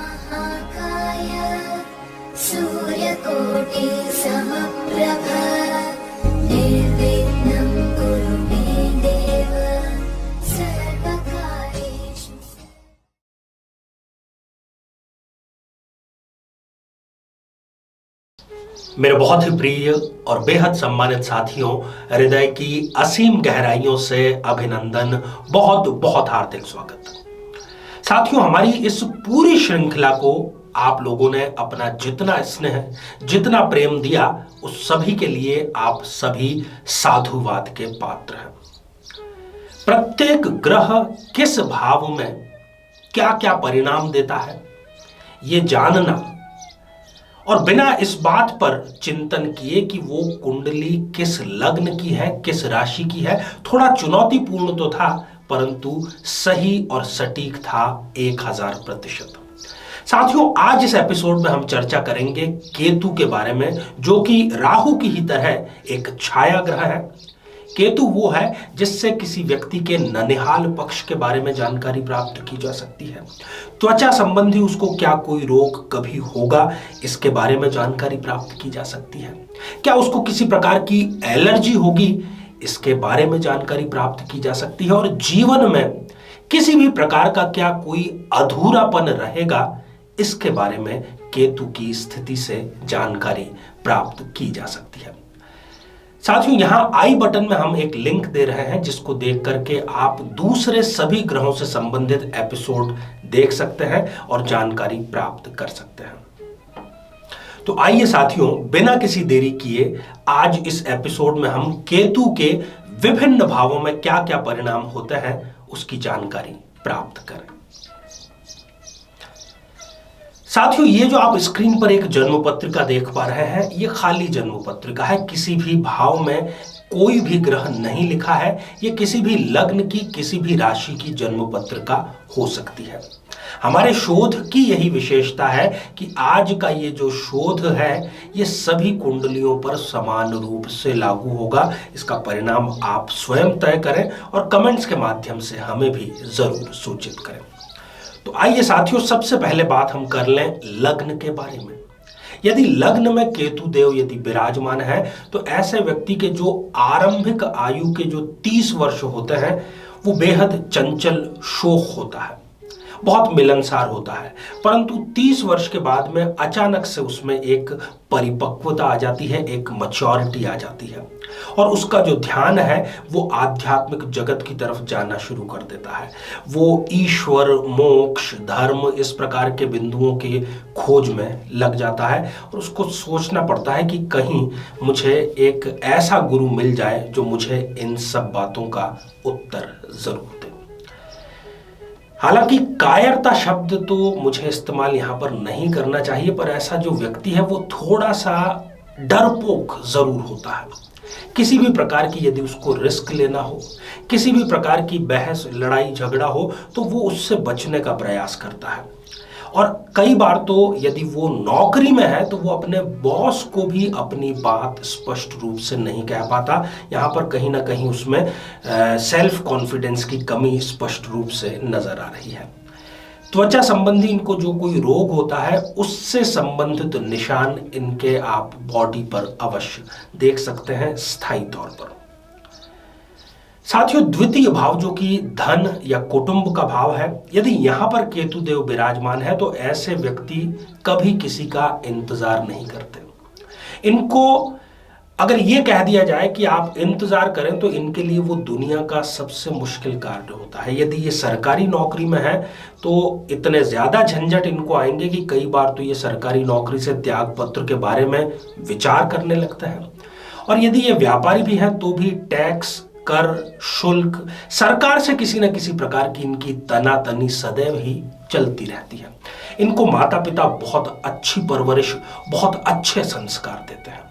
महाकाय सूर्यकोटि समप्रभ निर्विघ्नं कुरु मे देव सर्वकार्येषु। मेरे बहुत ही प्रिय और बेहद सम्मानित साथियों, हृदय की असीम गहराइयों से अभिनंदन, बहुत बहुत हार्दिक स्वागत। साथियों, हमारी इस पूरी श्रृंखला को आप लोगों ने अपना जितना स्नेह, जितना प्रेम दिया, उस सभी के लिए आप सभी साधुवाद के पात्र हैं। प्रत्येक ग्रह किस भाव में क्या क्या परिणाम देता है, ये जानना और बिना इस बात पर चिंतन किए कि वो कुंडली किस लग्न की है, किस राशि की है, थोड़ा चुनौतीपूर्ण तो था, परंतु सही और सटीक था 1000%। साथियों, आज इस एपिसोड में हम चर्चा करेंगे केतु के बारे में, जो कि राहु की ही तरह एक छाया ग्रह है। केतु वो है जिससे किसी व्यक्ति के ननिहाल पक्ष के बारे में जानकारी प्राप्त की जा सकती है। त्वचा संबंधी उसको क्या कोई रोग कभी होगा, इसके बारे में जानकारी प्राप्त की जा सकती है। क्या उसको किसी प्रकार की एलर्जी होगी, इसके बारे में जानकारी प्राप्त की जा सकती है। और जीवन में किसी भी प्रकार का क्या कोई अधूरापन रहेगा, इसके बारे में केतु की स्थिति से जानकारी प्राप्त की जा सकती है। साथियों, यहां आई बटन में हम एक लिंक दे रहे हैं, जिसको देख करके आप दूसरे सभी ग्रहों से संबंधित एपिसोड देख सकते हैं और जानकारी प्राप्त कर सकते हैं। तो आइए साथियों, बिना किसी देरी किए आज इस एपिसोड में हम केतु के विभिन्न भावों में क्या क्या परिणाम होते हैं, उसकी जानकारी प्राप्त करें। साथियों, ये जो आप स्क्रीन पर एक जन्म पत्रिका देख पा रहे हैं, ये खाली जन्म पत्रिका है। किसी भी भाव में कोई भी ग्रह नहीं लिखा है। ये किसी भी लग्न की, किसी भी राशि की जन्म पत्रिका हो सकती है। हमारे शोध की यही विशेषता है कि आज का ये जो शोध है, ये सभी कुंडलियों पर समान रूप से लागू होगा। इसका परिणाम आप स्वयं तय करें और कमेंट्स के माध्यम से हमें भी जरूर सूचित करें। तो आइए साथियों, सबसे पहले बात हम कर लें लग्न के बारे में। यदि लग्न में केतु देव यदि विराजमान है, तो ऐसे व्यक्ति के जो आरंभिक आयु के जो 30 वर्ष होते हैं, वो बेहद चंचल शोक होता है, बहुत मिलनसार होता है। परंतु 30 वर्ष के बाद में अचानक से उसमें एक परिपक्वता आ जाती है, एक मैच्योरिटी आ जाती है, और उसका जो ध्यान है वो आध्यात्मिक जगत की तरफ जाना शुरू कर देता है। वो ईश्वर, मोक्ष, धर्म, इस प्रकार के बिंदुओं के खोज में लग जाता है और उसको सोचना पड़ता है कि कहीं मुझे एक ऐसा गुरु मिल जाए जो मुझे इन सब बातों का उत्तर जरूर दे। हालांकि कायरता शब्द तो मुझे इस्तेमाल यहां पर नहीं करना चाहिए, पर ऐसा जो व्यक्ति है वो थोड़ा सा डरपोक जरूर होता है। किसी भी प्रकार की यदि उसको रिस्क लेना हो, किसी भी प्रकार की बहस, लड़ाई झगड़ा हो, तो वो उससे बचने का प्रयास करता है। और कई बार तो यदि वो नौकरी में है, तो वो अपने बॉस को भी अपनी बात स्पष्ट रूप से नहीं कह पाता। यहाँ पर कहीं ना कहीं उसमें सेल्फ कॉन्फिडेंस की कमी स्पष्ट रूप से नजर आ रही है। त्वचा संबंधी इनको जो कोई रोग होता है, उससे संबंधित निशान इनके आप बॉडी पर अवश्य देख सकते हैं स्थायी तौर पर। साथियों, द्वितीय भाव जो कि धन या कुटुंब का भाव है, यदि यहां पर केतु देव विराजमान है, तो ऐसे व्यक्ति कभी किसी का इंतजार नहीं करते। इनको अगर ये कह दिया जाए कि आप इंतजार करें, तो इनके लिए वो दुनिया का सबसे मुश्किल कार्य होता है। यदि ये सरकारी नौकरी में है, तो इतने ज्यादा झंझट इनको आएंगे कि कई बार तो ये सरकारी नौकरी से त्याग पत्र के बारे में विचार करने लगता है। और यदि ये व्यापारी भी है, तो भी टैक्स, कर, शुल्क, सरकार से किसी न किसी प्रकार की इनकी तनातनी सदैव ही चलती रहती है। इनको माता पिता बहुत अच्छी परवरिश, बहुत अच्छे संस्कार देते हैं,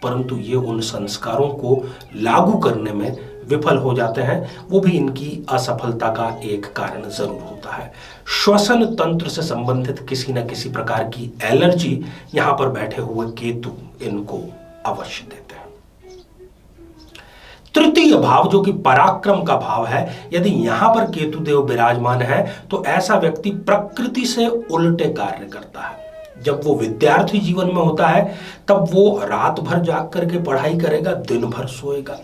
परंतु ये उन संस्कारों को लागू करने में विफल हो जाते हैं। वो भी इनकी असफलता का एक कारण जरूर होता है। श्वसन तंत्र से संबंधित किसी न किसी प्रकार की एलर्जी यहां पर बैठे हुए केतु इनको अवश्य देते हैं। तृतीय भाव जो कि पराक्रम का भाव है, यदि यहां पर केतु देव विराजमान है तो ऐसा व्यक्ति प्रकृति से उल्टे कार्य करता है। जब वो विद्यार्थी जीवन में होता है तब वो रात भर जाग करके पढ़ाई करेगा, दिन भर सोएगा।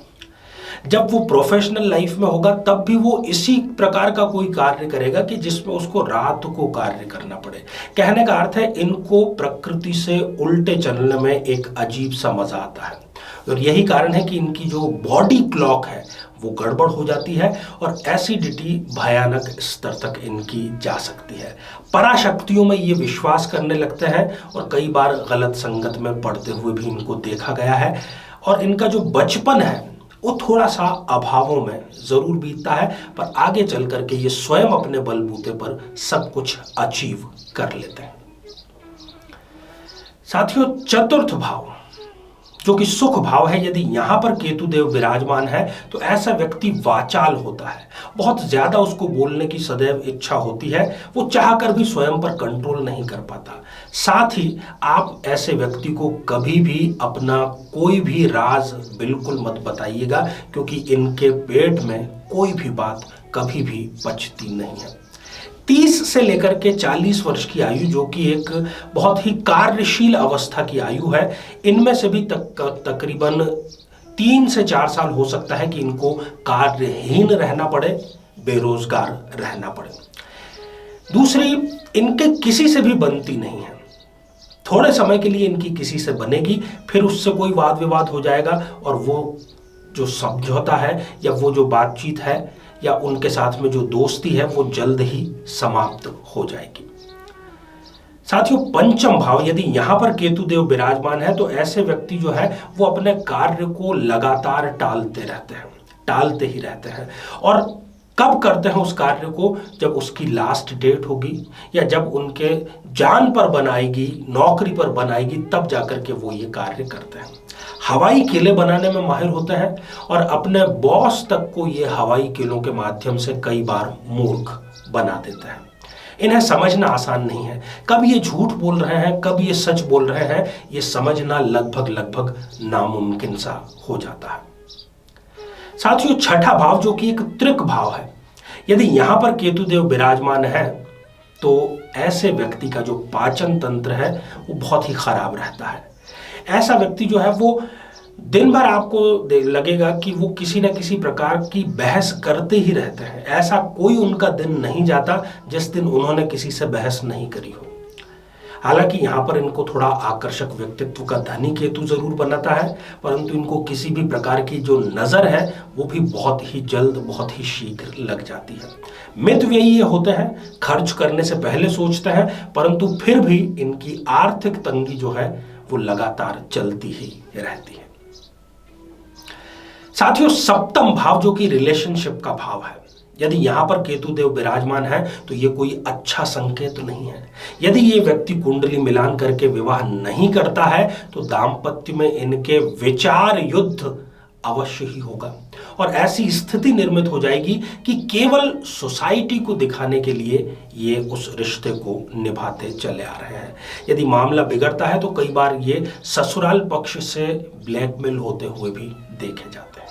जब वो प्रोफेशनल लाइफ में होगा तब भी वो इसी प्रकार का कोई कार्य करेगा कि जिसमें उसको रात को कार्य करना पड़े। कहने का अर्थ है इनको प्रकृति से उल्टे चलने में एक अजीब सा मजा आता है, और यही कारण है कि इनकी जो बॉडी क्लॉक है वो गड़बड़ हो जाती है और एसिडिटी भयानक स्तर तक इनकी जा सकती है। पराशक्तियों में ये विश्वास करने लगते हैं और कई बार गलत संगत में पड़ते हुए भी इनको देखा गया है। और इनका जो बचपन है वो थोड़ा सा अभावों में जरूर बीतता है, पर आगे चल करके ये स्वयं अपने बलबूते पर सब कुछ अचीव कर लेते हैं। साथियों, चतुर्थ भाव जो कि सुख भाव है, यदि यहां पर केतु देव विराजमान है तो ऐसा व्यक्ति वाचाल होता है। बहुत ज्यादा उसको बोलने की सदैव इच्छा होती है, वो चाहकर भी स्वयं पर कंट्रोल नहीं कर पाता। साथ ही आप ऐसे व्यक्ति को कभी भी अपना कोई भी राज बिल्कुल मत बताइएगा, क्योंकि इनके पेट में कोई भी बात कभी भी पचती नहीं है। 30 से लेकर के 40 वर्ष की आयु जो कि एक बहुत ही कार्यशील अवस्था की आयु है, इनमें से भी तकरीबन 3 से 4 साल हो सकता है कि इनको कार्यहीन रहना पड़े, बेरोजगार रहना पड़े। दूसरी, इनके किसी से भी बनती नहीं है। थोड़े समय के लिए इनकी किसी से बनेगी, फिर उससे कोई वाद विवाद हो जाएगा और वो जो समझौता है या वो जो बातचीत है या उनके साथ में जो दोस्ती है वो जल्द ही समाप्त हो जाएगी। साथियों, पंचम भाव यदि यहां पर केतु देव विराजमान है तो ऐसे व्यक्ति जो है वो अपने कार्य को लगातार टालते ही रहते हैं। और कब करते हैं उस कार्य को? जब उसकी लास्ट डेट होगी या जब उनके जान पर बनाएगी, नौकरी पर बनाएगी, तब जाकर के वो ये कार्य करते हैं। हवाई किले बनाने में माहिर होते हैं और अपने बॉस तक को ये हवाई किलों के माध्यम से कई बार मूर्ख बना देते हैं। इन्हें समझना आसान नहीं है, कब ये झूठ बोल रहे हैं कब ये सच बोल रहे हैं, ये समझना लगभग नामुमकिन सा हो जाता है। साथियों, छठा भाव जो कि एक त्रिक भाव है, यदि यहां पर केतु देव विराजमान है तो ऐसे व्यक्ति का जो पाचन तंत्र है वो बहुत ही खराब रहता है। ऐसा व्यक्ति जो है वो दिन भर आपको लगेगा कि वो किसी न किसी प्रकार की बहस करते ही रहते हैं। ऐसा कोई उनका दिन नहीं जाता जिस दिन उन्होंने किसी से बहस नहीं करी हो। हालांकि यहाँ पर इनको थोड़ा आकर्षक व्यक्तित्व का धनी केतु जरूर बनाता है, परंतु इनको किसी भी प्रकार की जो नजर है वो भी बहुत ही जल्द, बहुत ही शीघ्र लग जाती है। मितव्ययी ये होते हैं, खर्च करने से पहले सोचते हैं, परंतु फिर भी इनकी आर्थिक तंगी जो है वो लगातार चलती ही रहती है। साथियों, सप्तम भाव जो कि रिलेशनशिप का भाव है, यदि यहां पर केतु देव विराजमान है तो ये कोई अच्छा संकेत नहीं है। यदि ये व्यक्ति कुंडली मिलान करके विवाह नहीं करता है तो दाम्पत्य में इनके विचार युद्ध अवश्य ही होगा और ऐसी स्थिति निर्मित हो जाएगी कि केवल सोसाइटी को दिखाने के लिए ये उस रिश्ते को निभाते चले आ रहे हैं। यदि मामला बिगड़ता है तो कई बार ये ससुराल पक्ष से ब्लैकमेल होते हुए भी देखे जाते हैं।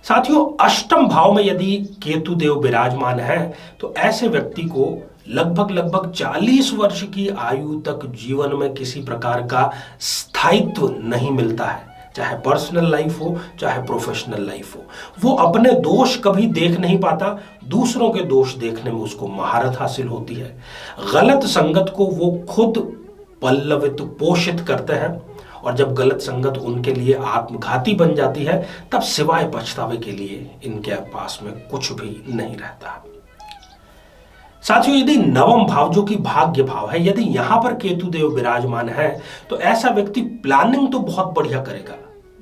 साथियों, अष्टम भाव में यदि केतु देव विराजमान है तो ऐसे व्यक्ति को लगभग 40 वर्ष की आयु तक जीवन में किसी प्रकार का स्थायित्व नहीं मिलता है, चाहे पर्सनल लाइफ हो चाहे प्रोफेशनल लाइफ हो। वो अपने दोष कभी देख नहीं पाता, दूसरों के दोष देखने में उसको महारत हासिल होती है। गलत संगत को वो खुद पल्लवित पोषित करते हैं और जब गलत संगत उनके लिए आत्मघाती बन जाती है तब सिवाय पछतावे के लिए इनके पास में कुछ भी नहीं रहता। साथियों, यदि नवम भाव जो कि भाग्य भाव है, यदि यहां पर केतु देव विराजमान है तो ऐसा व्यक्ति प्लानिंग तो बहुत बढ़िया करेगा,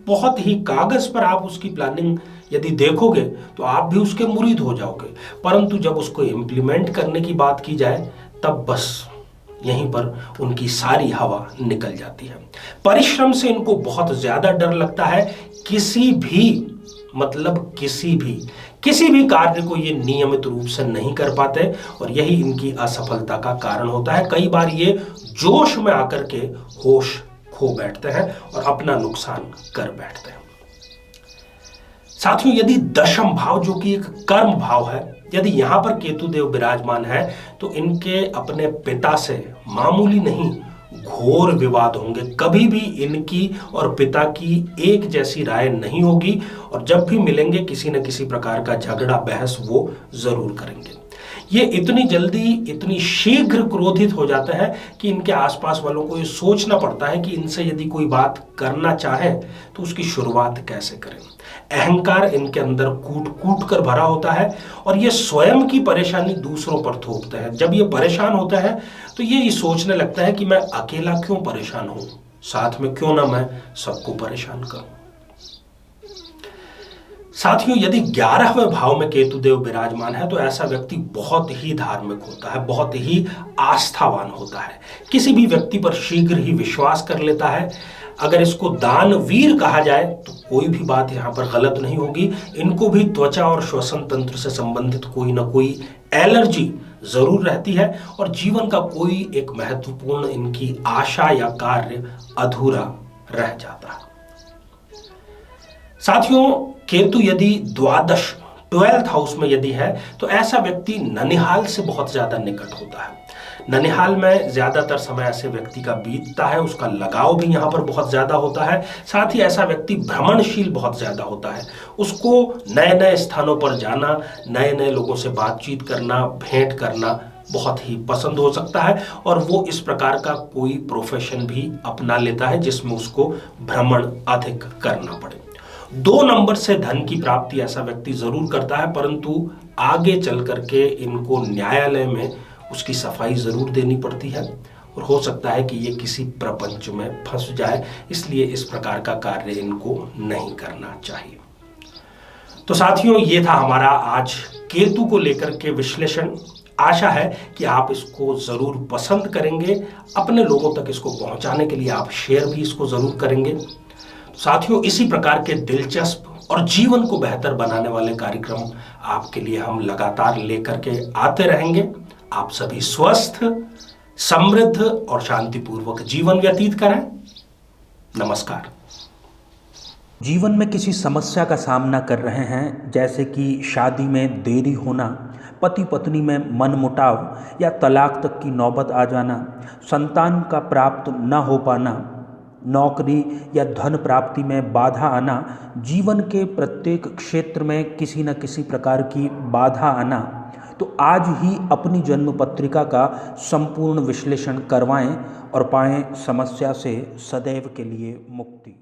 बहुत ही कागज पर आप उसकी प्लानिंग यदि देखोगे तो आप भी उसके मुरीद हो जाओगे, परंतु जब उसको इम्प्लीमेंट करने की बात की जाए तब बस यहीं पर उनकी सारी हवा निकल जाती है। परिश्रम से इनको बहुत ज्यादा डर लगता है। किसी भी कार्य को ये नियमित रूप से नहीं कर पाते और यही इनकी असफलता का कारण होता है। कई बार ये जोश में आकर के होश खो बैठते हैं और अपना नुकसान कर बैठते हैं। साथियों, यदि दशम भाव जो कि एक कर्म भाव है, यदि यहां पर केतु देव विराजमान है तो इनके अपने पिता से मामूली नहीं घोर विवाद होंगे। कभी भी इनकी और पिता की एक जैसी राय नहीं होगी और जब भी मिलेंगे किसी न किसी प्रकार का झगड़ा बहस वो जरूर करेंगे। ये इतनी जल्दी इतनी शीघ्र क्रोधित हो जाता है कि इनके आसपास वालों को ये सोचना पड़ता है कि इनसे यदि कोई बात करना चाहे तो उसकी शुरुआत कैसे करें। अहंकार इनके अंदर कूट कूट कर भरा होता है और ये स्वयं की परेशानी दूसरों पर थोपते हैं। जब ये परेशान होता है तो ये सोचने लगता है कि मैं अकेला क्यों परेशान हूं, साथ में क्यों ना मैं सबको परेशान करूं। साथियों, यदि 11वें भाव में केतु देव विराजमान है तो ऐसा व्यक्ति बहुत ही धार्मिक होता है, बहुत ही आस्थावान होता है, किसी भी व्यक्ति पर शीघ्र ही विश्वास कर लेता है। अगर इसको दानवीर कहा जाए तो कोई भी बात यहाँ पर गलत नहीं होगी। इनको भी त्वचा और श्वसन तंत्र से संबंधित कोई ना कोई एलर्जी जरूर रहती है और जीवन का कोई एक महत्वपूर्ण इनकी आशा या कार्य अधूरा रह जाता है। साथियों, केतु यदि द्वादश 12th हाउस में यदि है तो ऐसा व्यक्ति ननिहाल से बहुत ज्यादा निकट होता है। ननिहाल में ज्यादातर समय ऐसे व्यक्ति का बीतता है, उसका लगाव भी यहाँ पर बहुत ज्यादा होता है। साथ ही ऐसा व्यक्ति भ्रमणशील बहुत ज्यादा होता है, उसको नए नए स्थानों पर जाना, नए नए लोगों से बातचीत करना, भेंट करना बहुत ही पसंद हो सकता है और वो इस प्रकार का कोई प्रोफेशन भी अपना लेता है जिसमें उसको भ्रमण अधिक करना पड़े। 2 नंबर से धन की प्राप्ति ऐसा व्यक्ति जरूर करता है, परंतु आगे चल करके इनको न्यायालय में उसकी सफाई जरूर देनी पड़ती है और हो सकता है कि ये किसी प्रपंच में फंस जाए, इसलिए इस प्रकार का कार्य इनको नहीं करना चाहिए। तो साथियों, ये था हमारा आज केतु को लेकर के विश्लेषण। आशा है कि आप इसको जरूर पसंद करेंगे, अपने लोगों तक इसको पहुंचाने के लिए आप शेयर भी इसको जरूर करेंगे। साथियों, इसी प्रकार के दिलचस्प और जीवन को बेहतर बनाने वाले कार्यक्रम आपके लिए हम लगातार लेकर के आते रहेंगे। आप सभी स्वस्थ, समृद्ध और शांतिपूर्वक जीवन व्यतीत करें। नमस्कार। जीवन में किसी समस्या का सामना कर रहे हैं, जैसे कि शादी में देरी होना, पति पत्नी में मनमुटाव या तलाक तक की नौबत आ जाना, संतान का प्राप्त न हो पाना, नौकरी या धन प्राप्ति में बाधा आना, जीवन के प्रत्येक क्षेत्र में किसी न किसी प्रकार की बाधा आना, तो आज ही अपनी जन्म पत्रिका का संपूर्ण विश्लेषण करवाएं और पाएं समस्या से सदैव के लिए मुक्ति।